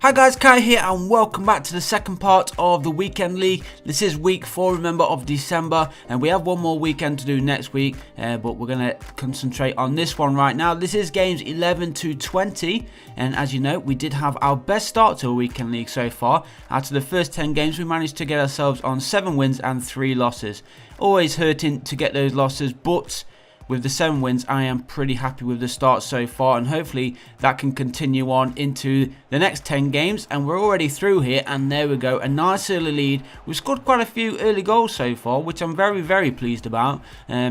Hi guys, Kai here and welcome back to the second part of the weekend league. This is week 4, remember, of December, and we have one more weekend to do next week, but we're going to concentrate on this one right now. This is games 11 to 20, and as you know, we did have our best start to a weekend league so far. Out of the first 10 games, we managed to get ourselves on 7 wins and 3 losses. Always hurting to get those losses, but with the 7 wins, I am pretty happy with the start so far, and hopefully that can continue on into the next 10 games. And we're already through here, and there we go, a nice early lead. We've scored quite a few early goals so far, which I'm very pleased about,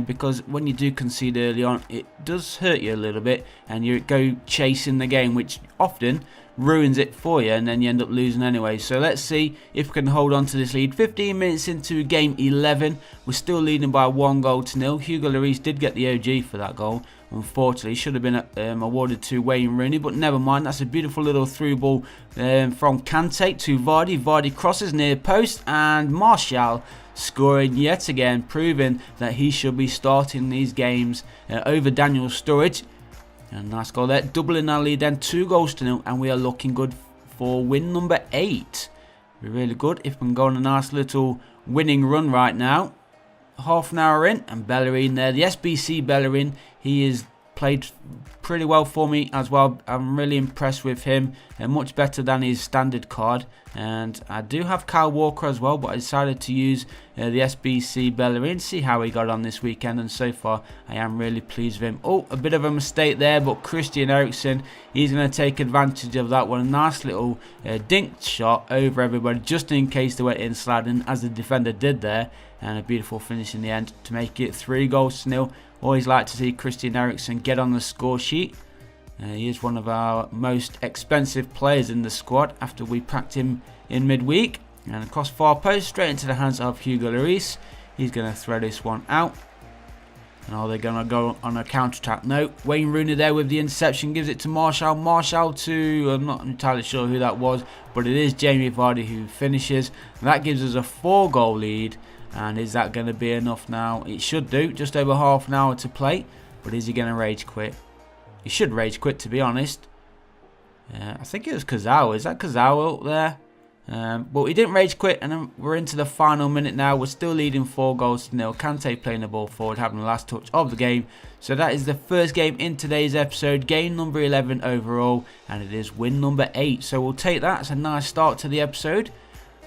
because when you do concede early on, it does hurt you a little bit, and you go chasing the game, which often ruins it for you, and then you end up losing anyway. So let's see if we can hold on to this lead. 15 minutes into game 11, we're still leading by 1-0. Hugo Lloris did get the OG for that goal. Unfortunately, should have been awarded to Wayne Rooney, but never mind. That's a beautiful little through ball from Kante to Vardy. Vardy crosses near post, and Martial scoring yet again, proving that he should be starting these games over Daniel Sturridge. A nice goal there, doubling our lead then, 2-0, and we are looking good for win number 8. We're really good if we can go on a nice little winning run right now. Half an hour in, and Bellerin there, the SBC Bellerin, he is played pretty well for me as well. I'm really impressed with him, much better than his standard card. And I do have Kyle Walker as well, but I decided to use the SBC Bellerin, see how he got on this weekend, and so far I am really pleased with him. Oh, a bit of a mistake there, but Christian Eriksen, he's going to take advantage of that one. A nice little dink shot over everybody, just in case they went in sliding, as the defender did there, and a beautiful finish in the end to make it 3-0. Always like to see Christian Eriksen get on the score sheet. He is one of our most expensive players in the squad after we packed him in midweek. And across far post, straight into the hands of Hugo Lloris. He's going to throw this one out. And are they going to go on a counter-attack? No. Wayne Rooney there with the interception, gives it to Martial. Martial to, I'm not entirely sure who that was, but it is Jamie Vardy who finishes. And that gives us a 4-goal lead. And is that going to be enough now? It should do. Just over half an hour to play. But is he going to rage quit? He should rage quit, to be honest. I think it was Kazawa. Is that Kazawa up there? But he didn't rage quit, and then we're into the final minute now. We're still leading 4-0. Kante playing the ball forward, having the last touch of the game. So that is the first game in today's episode. Game number 11 overall, and it is win number 8. So we'll take that. It's a nice start to the episode.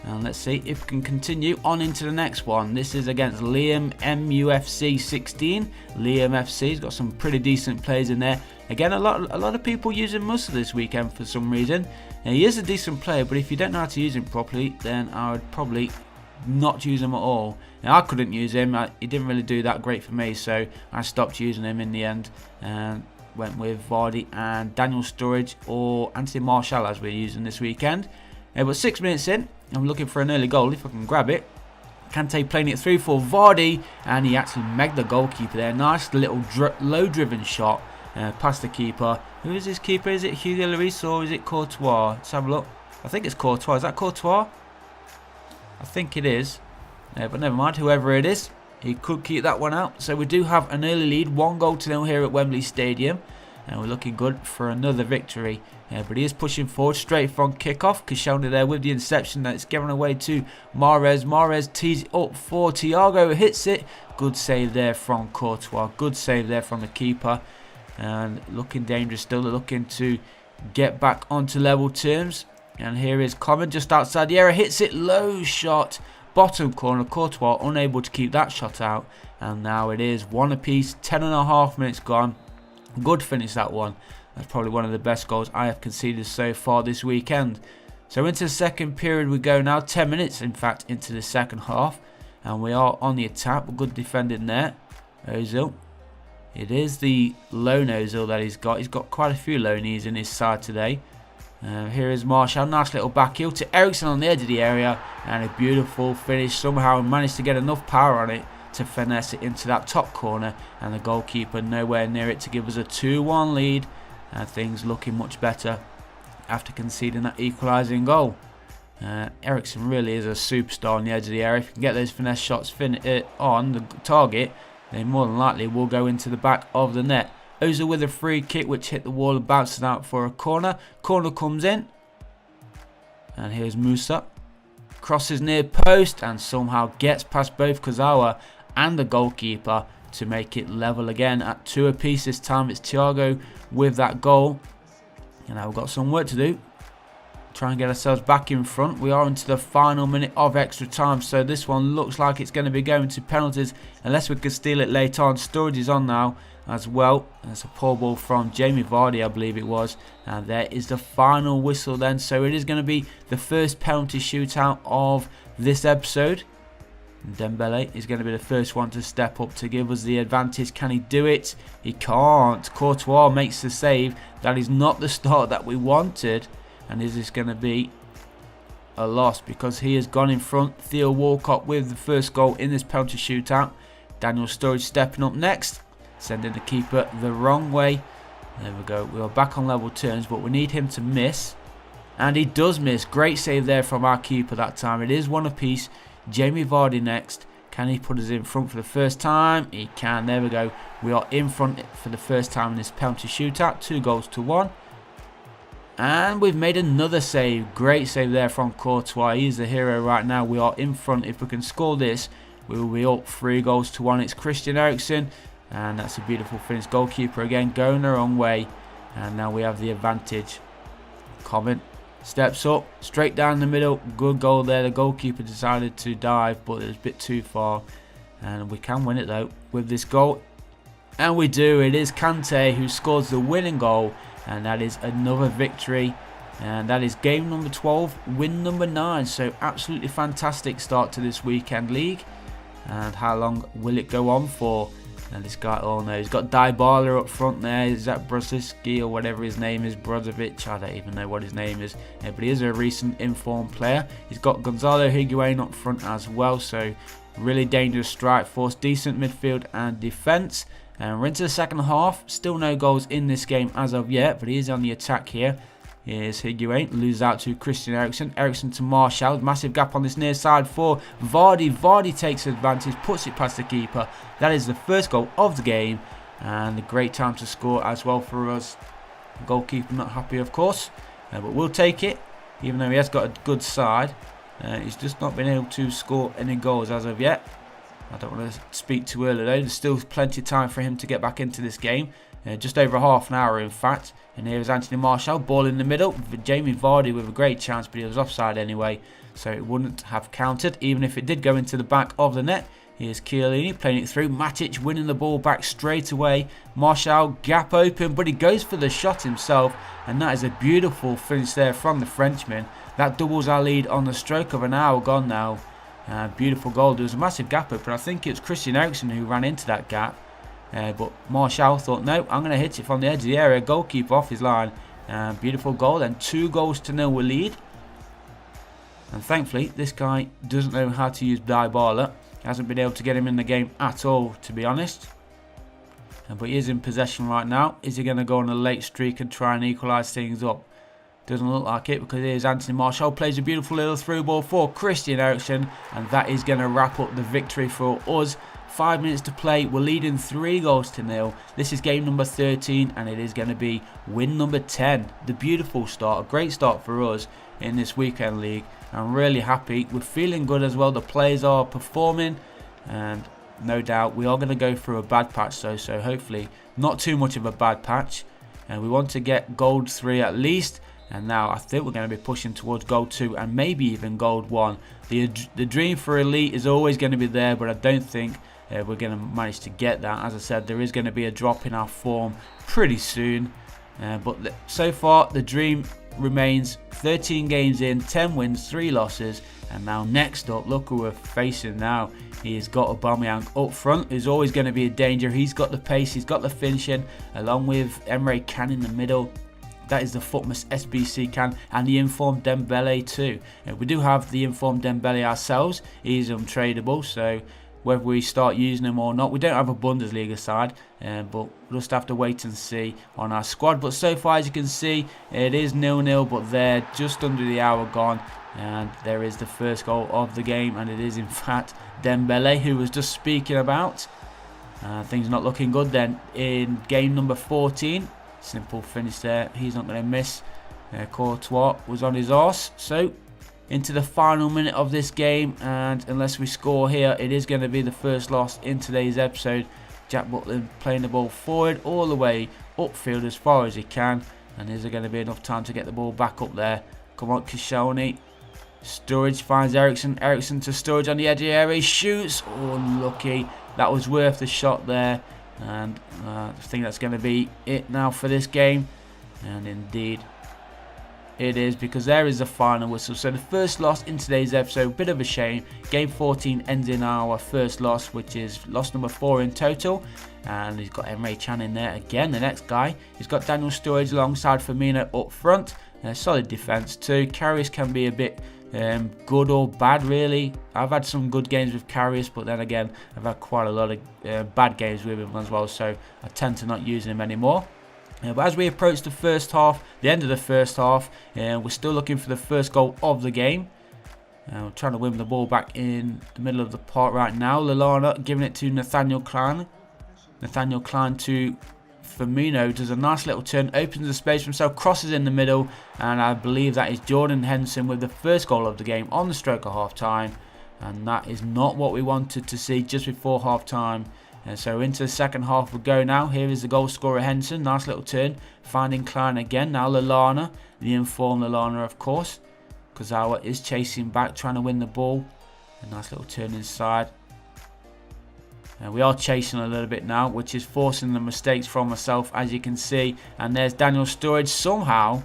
And let's see if we can continue on into the next one. This is against Liam MUFC 16. Liam FC's got some pretty decent players in there. Again, a lot of people using Musa this weekend for some reason. Now, he is a decent player, but if you don't know how to use him properly, then I would probably not use him at all. Now, I couldn't use him. He didn't really do that great for me, so I stopped using him in the end and went with Vardy and Daniel Sturridge or Anthony Martial as we're using this weekend. But 6 minutes in, I'm looking for an early goal if I can grab it. Kante playing it through for Vardy, and he actually megged the goalkeeper there. Nice little low-driven shot past the keeper. Who is this keeper? Is it Hugo Lloris or is it Courtois? Let's have a look. I think it's Courtois. Is that Courtois? I think it is. But never mind. Whoever it is, he could keep that one out. So we do have an early lead, 1-0 here at Wembley Stadium. And we're looking good for another victory. But he is pushing forward straight from kickoff. Kashona there with the interception that's given away to Mahrez. Mahrez tees it up for Thiago. Hits it. Good save there from Courtois. Good save there from the keeper. And looking dangerous still. Looking to get back onto level terms. And here is Coman just outside the area. Hits it. Low shot. Bottom corner. Courtois unable to keep that shot out. And now it is 1 apiece. 10.5 minutes gone. Good finish, that one. That's probably one of the best goals I have conceded so far this weekend. So into the second period we go now. 10 minutes, in fact, into the second half. And we are on the attack. Good defending there. Ozil. It is the lone Ozil that he's got. He's got quite a few loanies in his side today. Here is Martial. Nice little back heel to Eriksen on the edge of the area. And a beautiful finish. Somehow managed to get enough power on it to finesse it into that top corner, and the goalkeeper nowhere near it to give us a 2-1 lead, and things looking much better after conceding that equalising goal. Eriksen really is a superstar on the edge of the area. If you can get those finesse shots on the target, then more than likely will go into the back of the net. Ozil with a free kick which hit the wall and bounces out for a corner. Corner comes in. And here's Musa. Crosses near post and somehow gets past both Kurzawa and the goalkeeper to make it level again at 2 apiece. This time it's Thiago with that goal. And now we've got some work to do. Try and get ourselves back in front. We are into the final minute of extra time, so this one looks like it's going to be going to penalties unless we can steal it later on. Sturridge is on now as well. That's a poor ball from Jamie Vardy, I believe it was. And there is the final whistle then. So it is going to be the first penalty shootout of this episode. Dembele is going to be the first one to step up to give us the advantage. Can he do it? He can't. Courtois makes the save. That is not the start that we wanted. And is this going to be a loss because he has gone in front? Theo Walcott with the first goal in this penalty shootout. Daniel Sturridge stepping up next, sending the keeper the wrong way. There we go. We are back on level terms, but we need him to miss. And he does miss. Great save there from our keeper that time. It is 1 apiece. Jamie Vardy next. Can he put us in front for the first time? He can. There we go. We are in front for the first time in this penalty shootout. 2-1. And we've made another save. Great save there from Courtois. He's the hero right now. We are in front. If we can score this, we will be up 3-1. It's Christian Eriksen. And that's a beautiful finish. Goalkeeper again going the wrong way. And now we have the advantage. Common steps up. Straight down the middle. Good goal there. The goalkeeper decided to dive, but it was a bit too far. And we can win it though with this goal. And we do. It is Kante who scores the winning goal. And that is another victory. And that is game number 12, win number 9. So absolutely fantastic start to this weekend league. And how long will it go on for? And this guy, oh no, he's got Dybala up front there. Is that Brozovic or whatever his name is? Brozovic, I don't even know what his name is. But he is a recent informed player. He's got Gonzalo Higuain up front as well. So really dangerous strike force, decent midfield and defence. And we're into the second half. Still no goals in this game as of yet, but he is on the attack here. Here's Higuain, loses out to Christian Eriksen. Eriksen to Martial. Massive gap on this near side for Vardy. Vardy takes advantage, puts it past the keeper. That is the first goal of the game. And a great time to score as well for us. Goalkeeper not happy, of course. But we'll take it, even though he has got a good side. He's just not been able to score any goals as of yet. I don't want to speak too early though. There's still plenty of time for him to get back into this game. Just over half an hour in fact. And here is Anthony Martial. Ball in the middle. Jamie Vardy with a great chance, but he was offside anyway. So it wouldn't have counted even if it did go into the back of the net. Here's Chiellini playing it through. Matic winning the ball back straight away. Martial gap open, but he goes for the shot himself. And that is a beautiful finish there from the Frenchman. That doubles our lead on the stroke of an hour gone now. Beautiful goal. There was a massive gap open. I think it was Christian Eriksen who ran into that gap. But Martial thought, no, I'm going to hit it from the edge of the area. Goalkeeper off his line. Beautiful goal. And 2-0 we lead. And thankfully, this guy doesn't know how to use Dybala. Hasn't been able to get him in the game at all, to be honest. But he is in possession right now. Is he going to go on a late streak and try and equalise things up? Doesn't look like it, because here's Anthony Martial. Plays a beautiful little through ball for Christian Eriksen. And that is going to wrap up the victory for us. 5 minutes to play. We're leading 3-0. This is game number 13. And it is going to be win number 10. The beautiful start. A great start for us in this weekend league. I'm really happy. We're feeling good as well. The players are performing. And no doubt we are going to go through a bad patch though. So hopefully not too much of a bad patch. And we want to get gold 3 at least. And now I think we're going to be pushing towards gold 2 and maybe even gold 1. The dream for elite is always going to be there, but I don't think we're going to manage to get that. As I said, there is going to be a drop in our form pretty soon. But so far, the dream remains 13 games in, 10 wins, 3 losses. And now next up, look who we're facing now. He's got Aubameyang up front, who's always going to be a danger. He's got the pace, he's got the finishing, along with Emre Can in the middle. That is the Futmas SBC Can and the informed Dembele too. We do have the informed Dembele ourselves. He's untradeable, so whether we start using him or not, we don't have a Bundesliga side, but we'll just have to wait and see on our squad. But so far, as you can see, it is 0-0, but they're just under the hour gone. And there is the first goal of the game, and it is in fact Dembele, who was just speaking about. Things not looking good then in game number 14. Simple finish there. He's not going to miss. Courtois was on his arse. So into the final minute of this game, and unless we score here, it is going to be the first loss in today's episode. Jack Butland playing the ball forward all the way upfield as far as he can, and is there going to be enough time to get the ball back up there? Come on, Koscielny. Sturridge finds Ericsson. Ericsson to Sturridge on the edge of the area. Shoots. Oh, unlucky. That was worth the shot there. And I think that's going to be it now for this game. And indeed, it is, because there is the final whistle. So the first loss in today's episode. Bit of a shame. Game 14 ends in our first loss, which is loss number 4 in total. And he's got Emre Can in there again, the next guy. He's got Daniel Sturridge alongside Firmino up front. Solid defence too. Karius can be a bit good or bad, really. I've had some good games with Karius, but then again, I've had quite a lot of bad games with him as well, so I tend to not use him anymore. But as we approach the first half, the end of the first half, we're still looking for the first goal of the game. We're trying to win the ball back in the middle of the park right now. Lallana giving it to Nathaniel Klein. Nathaniel Klein to Firmino, does a nice little turn, opens the space for himself, crosses in the middle, and I believe that is Jordan Henderson with the first goal of the game on the stroke of half time. And that is not what we wanted to see just before half time. And so into the second half we go now. Here is the goal scorer Henderson, nice little turn, finding Klein again. Now Lallana, the informed Lallana of course. Kozawa is chasing back, trying to win the ball. A nice little turn inside. We are chasing a little bit now, which is forcing the mistakes from myself, as you can see. And there's Daniel Sturridge, somehow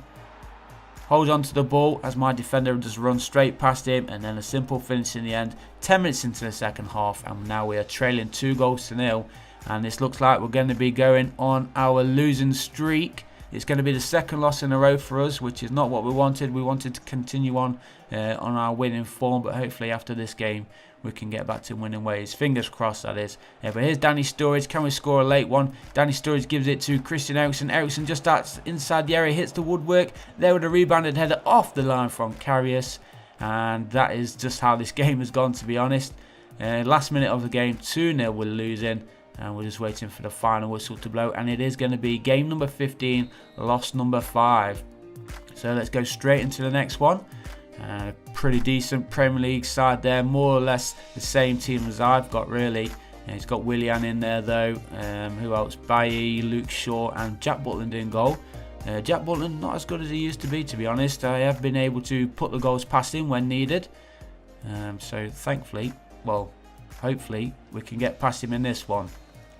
holds on to the ball as my defender just runs straight past him, and then a simple finish in the end. 10 minutes into the second half, and now we are trailing 2-0, and this looks like we're going to be going on our losing streak. It's going to be the second loss in a row for us, which is not what we wanted. We wanted to continue on our winning form, but hopefully after this game we can get back to winning ways. Fingers crossed, that is. But here's Danny Sturridge. Can we score a late one? Danny Sturridge gives it to Christian Eriksen. Eriksen just starts inside the area, hits the woodwork. There with a rebounded header off the line from Karius. And that is just how this game has gone, to be honest. Last minute of the game, 2-0 we're losing. And we're just waiting for the final whistle to blow. And it is going to be game number 15, loss number 5. So let's go straight into the next one. Pretty decent Premier League side there, more or less the same team as I've got, really. He's got Willian in there though. Who else? Bailly, Luke Shaw, and Jack Butland in goal. Jack Butland not as good as he used to be honest. I have been able to put the goals past him when needed. So thankfully, well, hopefully we can get past him in this one.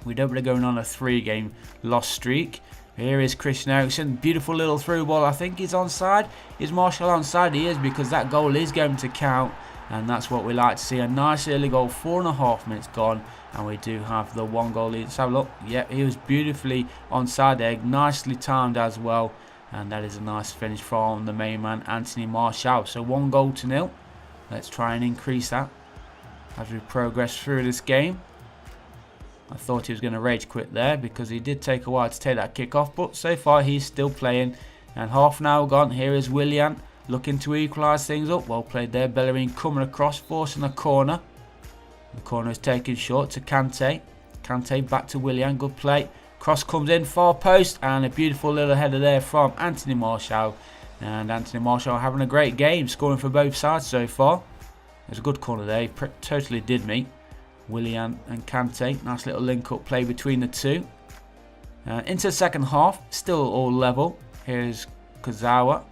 We don't be going on a 3-game loss streak. Here is Christian Eriksen. Beautiful little through ball. I think he's onside. Is Martial onside? He is, because that goal is going to count. And that's what we like to see. A nice early goal. 4.5 minutes gone. And we do have the 1-goal lead. Let's have a look. Yeah, he was beautifully onside there. Nicely timed as well. And that is a nice finish from the main man, Anthony Martial. So 1-0. Let's try and increase that as we progress through this game. I thought he was going to rage quit there, because he did take a while to take that kick off, but so far he's still playing. And half an hour gone. Here is Willian looking to equalise things up. Well played there. Bellerin coming across, forcing a corner. The corner is taken short to Kante. Kante back to Willian. Good play. Cross comes in, far post, and a beautiful little header there from Anthony Martial. And Anthony Martial having a great game, scoring for both sides so far. There's a good corner there. He totally did me. Willian and Kante, nice little link-up play between the two. Into the second half, still all level. Here's Kozawa.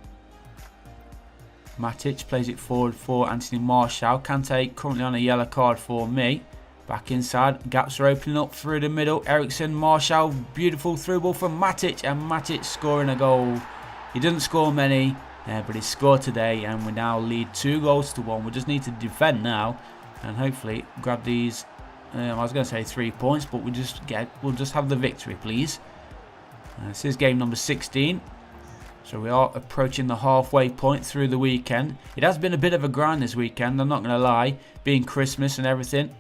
Matic plays it forward for Anthony Martial. Kante currently on a yellow card for me. Back inside, gaps are opening up through the middle. Eriksen, Martial, beautiful through ball from Matic, and Matic scoring a goal. He doesn't score many, but he scored today, and we now lead 2-1. We just need to defend now. And hopefully grab these. I was going to say 3 points, but we'll just have the victory, please. This is game number 16, so we are approaching the halfway point through the weekend. It has been a bit of a grind this weekend, I'm not going to lie, being Christmas and everything.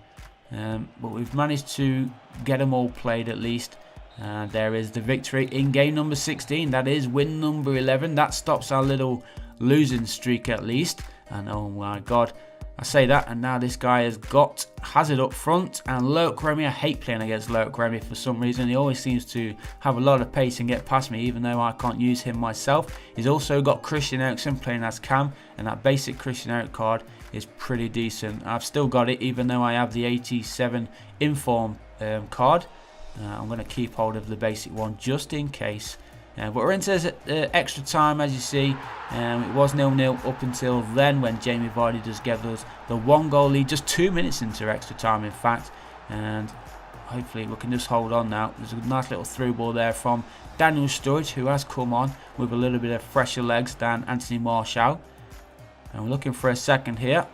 But we've managed to get them all played at least. There is the victory in game number 16. That is win number 11. That stops our little losing streak at least. And oh my god, I say that, and now this guy has got Hazard up front, and Loic Remy. I hate playing against Loic Remy for some reason. He always seems to have a lot of pace and get past me, even though I can't use him myself. He's also got Christian Eriksen playing as Cam, and that basic Christian Eriksen card is pretty decent. I've still got it, even though I have the 87 inform card. I'm going to keep hold of the basic one just in case. But we're into extra time, as you see. It was 0-0 up until then, when Jamie Vardy just gave us the 1-goal lead, just 2 minutes into extra time in fact. And hopefully we can just hold on now. There's a nice little through ball there from Daniel Sturridge, who has come on with a little bit of fresher legs than Anthony Martial. And we're looking for a second here.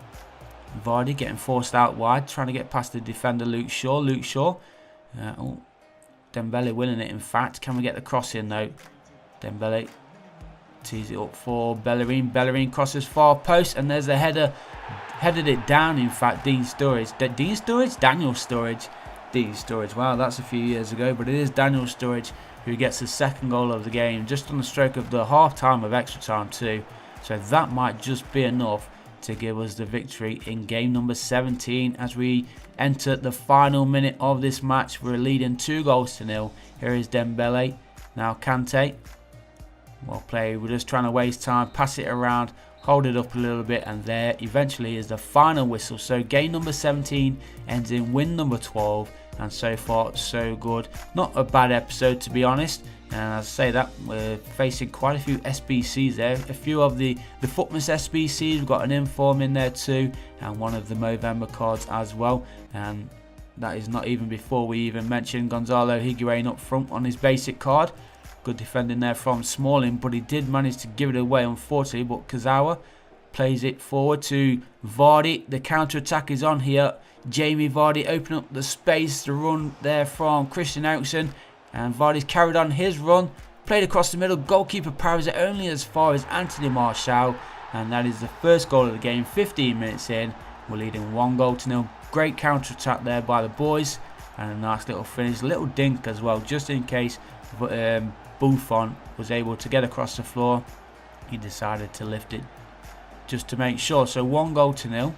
Vardy getting forced out wide, trying to get past the defender Luke Shaw. Dembele winning it in fact. Can we get the cross in though? Dembele tees it up for Bellerin. Bellerin crosses far post, and there's a header. Headed it down in fact. Daniel Sturridge. Wow, that's a few years ago, but it is Daniel Sturridge who gets the second goal of the game, just on the stroke of the half time of extra time too. So that might just be enough to give us the victory in game number 17 as we enter the final minute of this match. We're leading 2-0. Here is Dembele. Now Kante. Well played. We're just trying to waste time, pass it around, hold it up a little bit, and there eventually is the final whistle. So game number 17 ends in win number 12, and so far so good. Not a bad episode, to be honest. And as I say that, we're facing quite a few SBCs there. A few of the Footmas SBCs. We've got an inform in there too, and one of the Movember cards as well. And that is not even before we even mentioned Gonzalo Higuain up front on his basic card. Good defending there from Smalling, but he did manage to give it away, unfortunately. But Kazawa plays it forward to Vardy. The counter-attack is on here. Jamie Vardy opening up the space to run there from Christian Eriksen. And Vardy's carried on his run. Played across the middle. Goalkeeper powers it only as far as Anthony Martial. And that is the first goal of the game. 15 minutes in. We're leading 1-0. Great counter-attack there by the boys. And a nice little finish. Little dink as well, just in case Buffon was able to get across the floor. He decided to lift it just to make sure. So 1-0.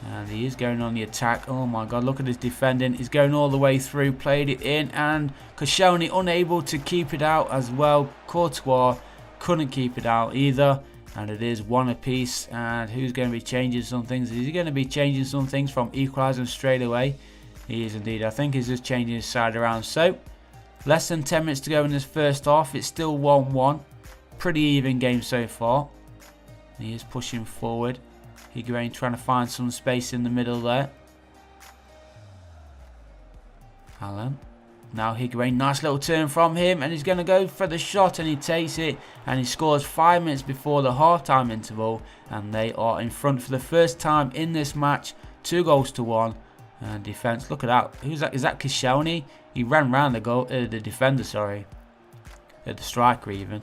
And he is going on the attack. Oh my god, look at his defending. He's going all the way through. Played it in, and Koscielny unable to keep it out as well. Courtois couldn't keep it out either. And it is one apiece. And who's going to be changing some things? Is he going to be changing some things from equalising straight away? He is indeed. I think he's just changing his side around. So less than 10 minutes to go in this first half. It's still 1-1. Pretty even game so far. He is pushing forward. Higuain trying to find some space in the middle there. Alan. Now Higuain, nice little turn from him, and he's going to go for the shot, and he takes it, and he scores 5 minutes before the half-time interval, and they are in front for the first time in this match, 2-1. And defence, look at that. Who's that? Is that Koscielny? He ran round the defender, sorry. The striker even.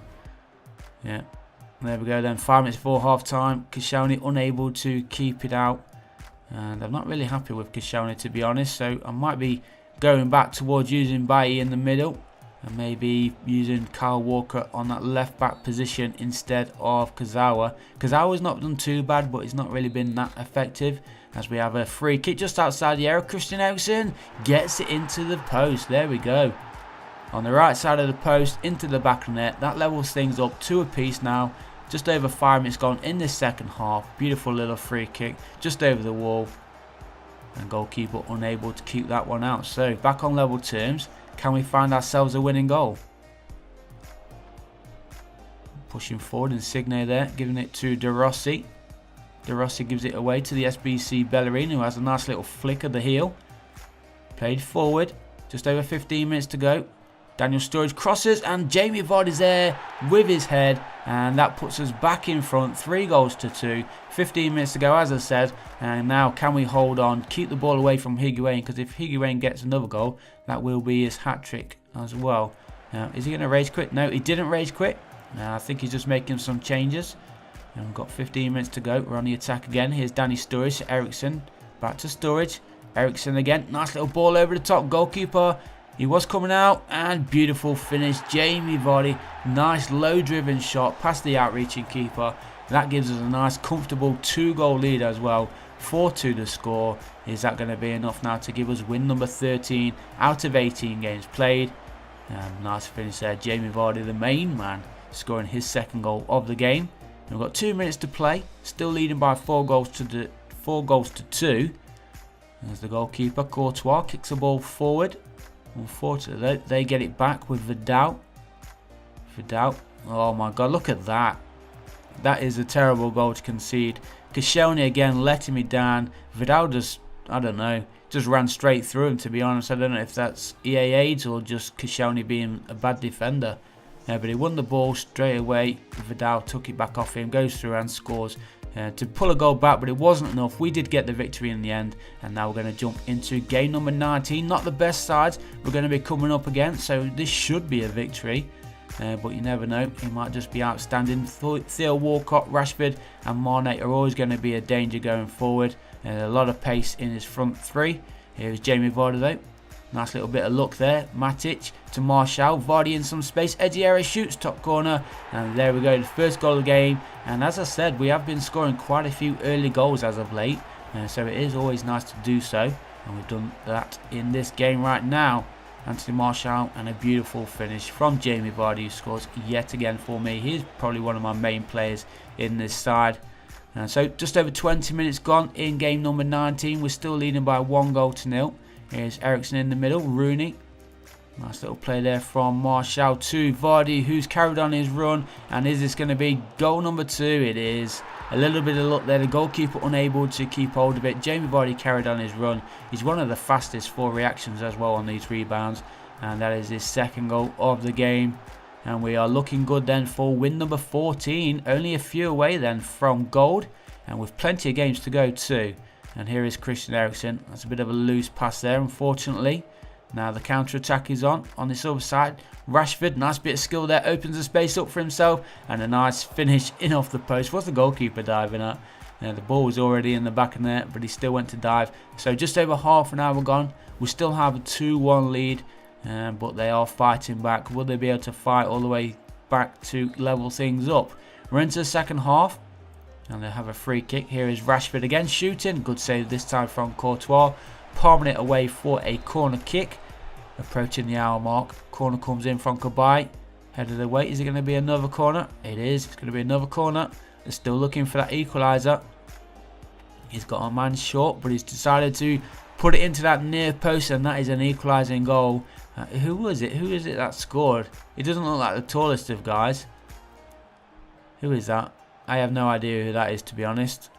Yeah. There we go then, 5 minutes before half time. Koscielny unable to keep it out. And I'm not really happy with Koscielny, to be honest. So I might be going back towards using Bailly in the middle. And maybe using Kyle Walker on that left back position instead of Kazawa. Kazawa's not done too bad, but he's not really been that effective. As we have a free kick just outside the area. Christian Eriksen gets it into the post. There we go. On the right side of the post, into the back of the net. That levels things up 2 apiece now. Just over 5 minutes gone in this second half. Beautiful little free kick just over the wall. And goalkeeper unable to keep that one out. So back on level terms. Can we find ourselves a winning goal? Pushing forward, Insigne there. Giving it to De Rossi. De Rossi gives it away to the SBC Bellerin, who has a nice little flick of the heel. Played forward. Just over 15 minutes to go. Daniel Sturridge crosses, and Jamie Vardy's there with his head, and that puts us back in front, 3-2. 15 minutes to go, as I said, and now can we hold on, keep the ball away from Higuain, because if Higuain gets another goal, that will be his hat-trick as well. Now, is he going to rage quit? No, he didn't rage quit. I think he's just making some changes. And we've got 15 minutes to go. We're on the attack again. Here's Danny Sturridge, Eriksen, back to Sturridge, Eriksen again, nice little ball over the top, goalkeeper. He was coming out, and beautiful finish. Jamie Vardy, nice low driven shot past the outreaching keeper, That gives us a nice comfortable 2-goal lead as well. 4-2 the score. Is that going to be enough now to give us win number 13 out of 18 games played? Nice finish there. Jamie Vardy, the main man, scoring his second goal of the game. And we've got 2 minutes to play. Still leading by 4 goals to 2. There's the goalkeeper. Courtois kicks the ball forward. Unfortunately, they get it back with Vidal. Oh my god, look at that. That is a terrible goal to concede. Koscielny again letting me down. Vidal just, I don't know, just ran straight through him, to be honest. I don't know if that's EA aids or just Koscielny being a bad defender. But he won the ball straight away. Vidal took it back off him, goes through and scores to pull a goal back, but it wasn't enough. We did get the victory in the end, and now we're going to jump into game number 19. Not the best sides we're going to be coming up against, so this should be a victory. But you never know, he might just be outstanding. Theo Walcott, Rashford and Mane are always going to be a danger going forward. A lot of pace in his front three. Here's Jamie Vardy though. Nice little bit of luck there. Matic to Martial. Vardy in some space. Ediera shoots top corner. And there we go, the first goal of the game. And as I said, we have been scoring quite a few early goals as of late. So it is always nice to do so. And we've done that in this game right now. Anthony Martial, and a beautiful finish from Jamie Vardy, who scores yet again for me. He's probably one of my main players in this side. So just over 20 minutes gone in game number 19. We're still leading by 1-0. Here's Eriksen in the middle. Rooney. Nice little play there from Martial to Vardy, who's carried on his run. And is this going to be goal number 2? It is. A little bit of luck there. The goalkeeper unable to keep hold of it. Jamie Vardy carried on his run. He's one of the fastest for reactions as well on these rebounds. And that is his second goal of the game. And we are looking good then for win number 14. Only a few away then from gold. And with plenty of games to go too. And here is Christian Eriksen. That's a bit of a loose pass there, unfortunately. Now the counter-attack is on this other side. Rashford, nice bit of skill there, opens the space up for himself. And a nice finish in off the post. What's the goalkeeper diving at? The ball was already in the back of the net, but he still went to dive. So just over half an hour gone. We still have a 2-1 lead. But they are fighting back. Will they be able to fight all the way back to level things up? We're into the second half. And they have a free kick. Here is Rashford again shooting. Good save this time from Courtois. Palming it away for a corner kick. Approaching the hour mark. Corner comes in from Kabay. Head of the way. Is it going to be another corner? It is. It's going to be another corner. They're still looking for that equaliser. He's got a man short, but he's decided to put it into that near post, and that is an equalising goal. Who was it? Who is it that scored? He doesn't look like the tallest of guys. Who is that? I have no idea who that is, to be honest,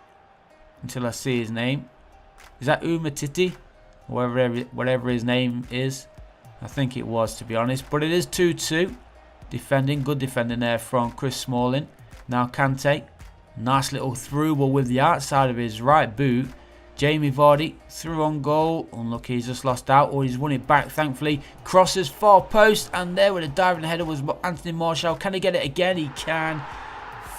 until I see his name. Is that Umatiti? Whatever his name is. I think it was, to be honest. But it is 2-2. Defending. Good defending there from Chris Smalling. Now Kante. Nice little through ball with the outside of his right boot. Jamie Vardy through on goal. Unlucky, he's just lost out, or he's won it back, thankfully. Crosses far post, and there with a diving header was Anthony Martial. Can he get it again? He can.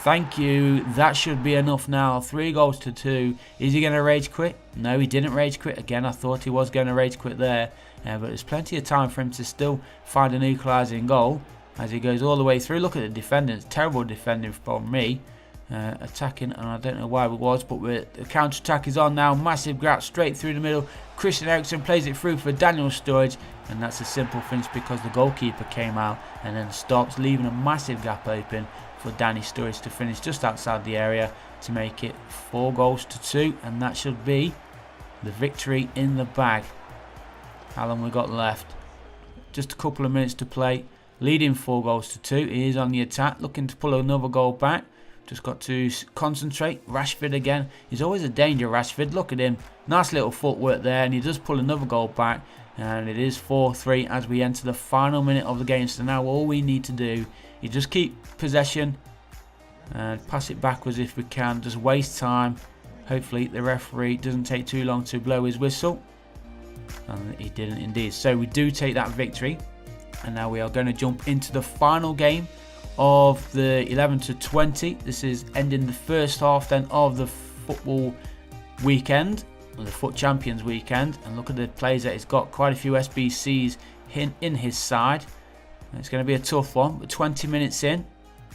Thank you. That should be enough now. 3-2. Is he going to rage quit? No, he didn't rage quit. Again, I thought he was going to rage quit there. But there's plenty of time for him to still find an equalising goal as he goes all the way through. Look at the defending. It's terrible defending from me. Attacking, and I don't know why it was, but the counter-attack is on now. Massive grab straight through the middle. Christian Eriksen plays it through for Daniel Sturridge, and that's a simple finish because the goalkeeper came out and then stops, leaving a massive gap open for Danny Sturridge to finish just outside the area to make it 4-2, and that should be the victory in the bag. How long we got left? Just a couple of minutes to play. Leading 4-2. He is on the attack, looking to pull another goal back. Just got to concentrate. Rashford again. He's always a danger, Rashford. Look at him. Nice little footwork there. And he does pull another goal back. And it is 4-3 as we enter the final minute of the game. So now all we need to do is just keep possession. And pass it backwards if we can. Just waste time. Hopefully the referee doesn't take too long to blow his whistle. And he didn't indeed. So we do take that victory. And now we are going to jump into the final game of the 11-20. This is ending the first half then of the football weekend, or the FUT Champions weekend. And look at the players that he's got. Quite a few SBCs in his side. And it's going to be a tough one, but 20 minutes in.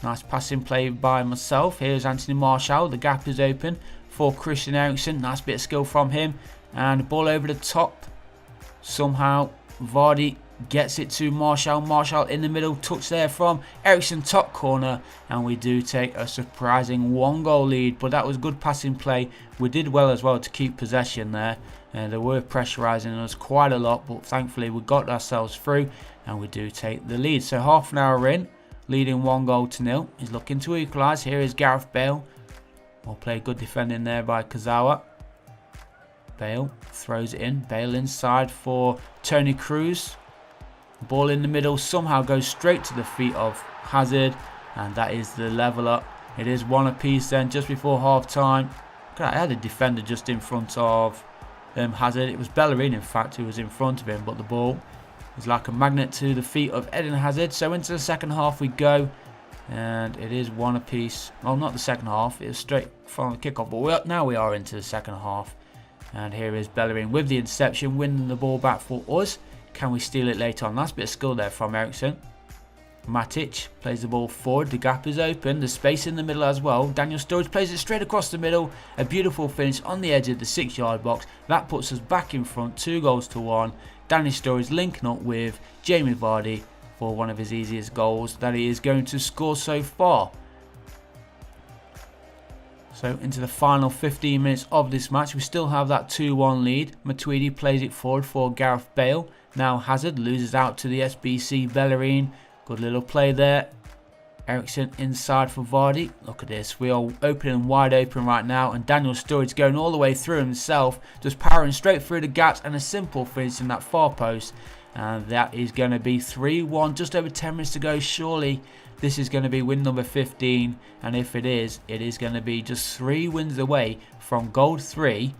Nice passing play by myself. Here's Anthony Martial. The gap is open for Christian Eriksen. Nice bit of skill from him. And the ball over the top. Somehow Vardy gets it to Martial. Martial in the middle. Touch there from Eriksen, top corner. And we do take a surprising 1-goal lead. But that was good passing play. We did well as well to keep possession there. They were pressurising us quite a lot. But thankfully we got ourselves through. And we do take the lead. So half an hour in. Leading 1-0. He's looking to equalise. Here is Gareth Bale. Well played, good defending there by Kazawa. Bale throws it in. Bale inside for Toni Kroos. Ball in the middle. Somehow goes straight to the feet of Hazard. And that is the level up. It is 1 apiece then just before half time. I had a defender just in front of Hazard. It was Bellerin in fact who was in front of him. But the ball is like a magnet to the feet of Eden Hazard. So into the second half we go. And it is 1 apiece. Well, not the second half. It was straight from the kickoff. But now we are into the second half. And here is Bellerin with the interception. Winning the ball back for us. Can we steal it later on? Nice bit of skill there from Eriksen. Matic plays the ball forward. The gap is open. The space in the middle as well. Daniel Sturridge plays it straight across the middle. A beautiful finish on the edge of the 6-yard box. That puts us back in front. 2-1. Daniel Sturridge linking up with Jamie Vardy for one of his easiest goals that he is going to score so far. So into the final 15 minutes of this match, we still have that 2-1 lead. Matuidi plays it forward for Gareth Bale. Now Hazard loses out to the SBC Bellerin. Good little play there. Eriksen inside for Vardy. Look at this. We are open and wide open right now. And Daniel Sturridge going all the way through himself. Just powering straight through the gaps. And a simple finish in that far post. And that is going to be 3-1. Just over 10 minutes to go. Surely this is going to be win number 15. And if it is going to be just 3 wins away from gold 3.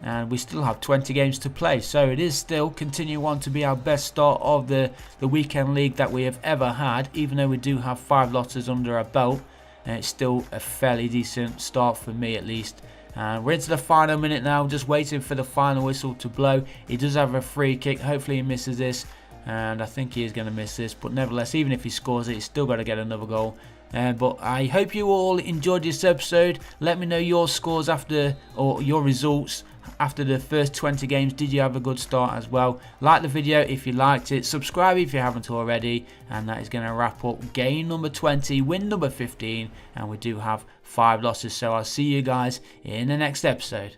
And we still have 20 games to play. So it is still continue on to be our best start of the weekend league that we have ever had. Even though we do have 5 losses under our belt. And it's still a fairly decent start for me at least. And we're into the final minute now. Just waiting for the final whistle to blow. He does have a free kick. Hopefully he misses this. And I think he is going to miss this. But nevertheless, even if he scores it, he's still got to get another goal. But I hope you all enjoyed this episode. Let me know your scores after, or your results after the first 20 games. Did you have a good start as well? Like the video if you liked it. Subscribe if you haven't already. And that is going to wrap up game number 20, win number 15. And we do have 5 losses. So I'll see you guys in the next episode.